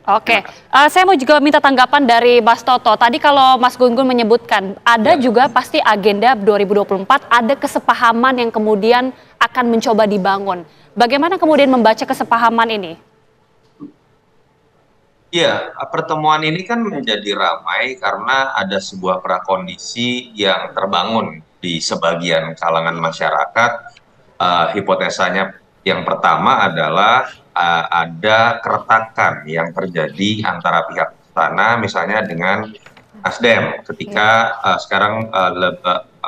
Oke, Terima kasih. saya mau juga minta tanggapan dari Mas Toto. Tadi kalau Mas Gun-Gun menyebutkan ada Ya. juga pasti agenda 2024, ada kesepahaman yang kemudian akan mencoba dibangun. Bagaimana kemudian membaca kesepahaman ini? Iya, pertemuan ini kan menjadi ramai karena ada sebuah prakondisi yang terbangun di sebagian kalangan masyarakat. Hipotesanya yang pertama adalah ada keretakan yang terjadi antara pihak istana, misalnya dengan Nasdem, Ya. ketika sekarang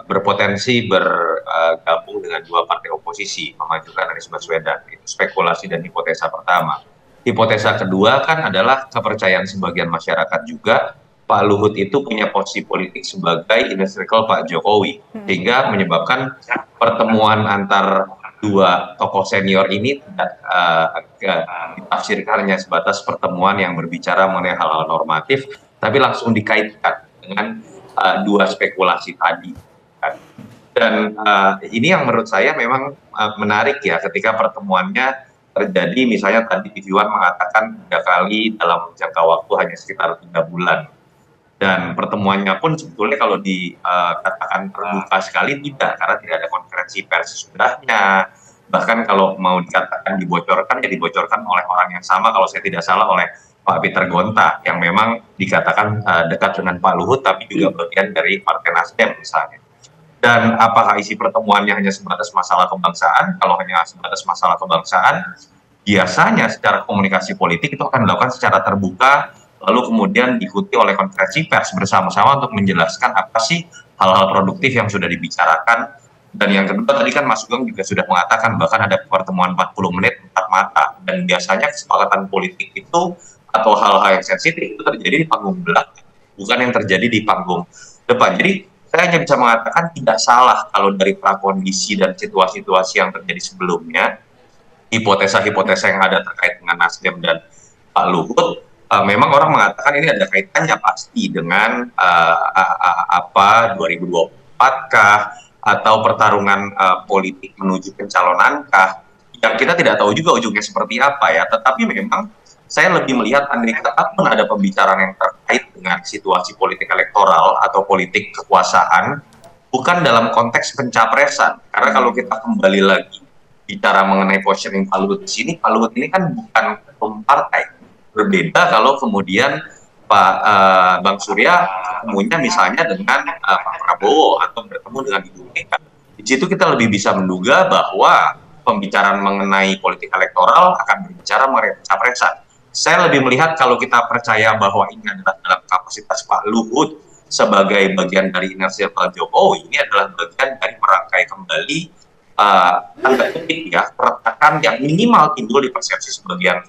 berpotensi bergabung dengan dua partai oposisi, memajukan Anies Baswedan. Itu spekulasi dan hipotesa pertama. Hipotesa kedua kan adalah kepercayaan sebagian masyarakat juga Pak Luhut itu punya posisi politik sebagai inner circle Pak Jokowi, sehingga menyebabkan pertemuan antar dua tokoh senior ini tidak ditafsirkan hanya sebatas pertemuan yang berbicara mengenai hal-hal normatif, tapi langsung dikaitkan dengan dua spekulasi tadi. Dan ini yang menurut saya memang menarik ya, ketika pertemuannya terjadi, misalnya tadi TV One mengatakan 3 kali dalam jangka waktu hanya sekitar 3 bulan. Dan pertemuannya pun sebetulnya kalau dikatakan terbuka sekali tidak, karena tidak ada konferensi pers sesudahnya. Bahkan kalau mau dikatakan dibocorkan, ya dibocorkan oleh orang yang sama, kalau saya tidak salah oleh Pak Peter Gonta, yang memang dikatakan dekat dengan Pak Luhut, tapi juga bagian dari Partai Nasdem misalnya. Dan apakah isi pertemuannya hanya sebatas masalah kebangsaan? Kalau hanya sebatas masalah kebangsaan, biasanya secara komunikasi politik itu akan dilakukan secara terbuka, lalu kemudian diikuti oleh konferensi pers bersama-sama untuk menjelaskan apa sih hal-hal produktif yang sudah dibicarakan. Dan yang kedua tadi kan Mas Sugeng juga sudah mengatakan bahkan ada pertemuan 40 menit empat mata, dan biasanya kesepakatan politik itu atau hal-hal yang sensitif itu terjadi di panggung belakang, bukan yang terjadi di panggung depan. Jadi saya hanya bisa mengatakan tidak salah kalau dari prakondisi dan situasi-situasi yang terjadi sebelumnya, hipotesa-hipotesa yang ada terkait dengan Nasdem dan Pak Luhut, memang orang mengatakan ini ada kaitannya pasti dengan 2024 kah, atau pertarungan politik menuju pencalonan kah, yang kita tidak tahu juga ujungnya seperti apa ya. Tetapi memang saya lebih melihat andai kata pun ada pembicaraan yang terkait dengan situasi politik elektoral atau politik kekuasaan, bukan dalam konteks pencapresan. Karena kalau kita kembali lagi bicara mengenai positioning Pak Luhut di sini, Pak Luhut ini kan bukan ketum partai. Berbeda kalau kemudian Pak Bang Surya ketemunya misalnya dengan Pak Prabowo atau bertemu dengan Ibu Mega. Di situ kita lebih bisa menduga bahwa pembicaraan mengenai politik elektoral akan berbicara mengenai pencapresan. Saya lebih melihat kalau kita percaya bahwa ini adalah dalam kapasitas Pak Luhut sebagai bagian dari inner circle Jokowi, ini adalah bagian dari merangkai kembali tanda kutip ya, keretakan yang minimal timbul di persepsi sebagian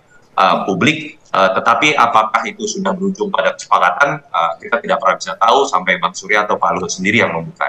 publik, tetapi apakah itu sudah berujung pada kesepakatan, kita tidak pernah bisa tahu sampai Bang Surya atau Pak Luhut sendiri yang membuka.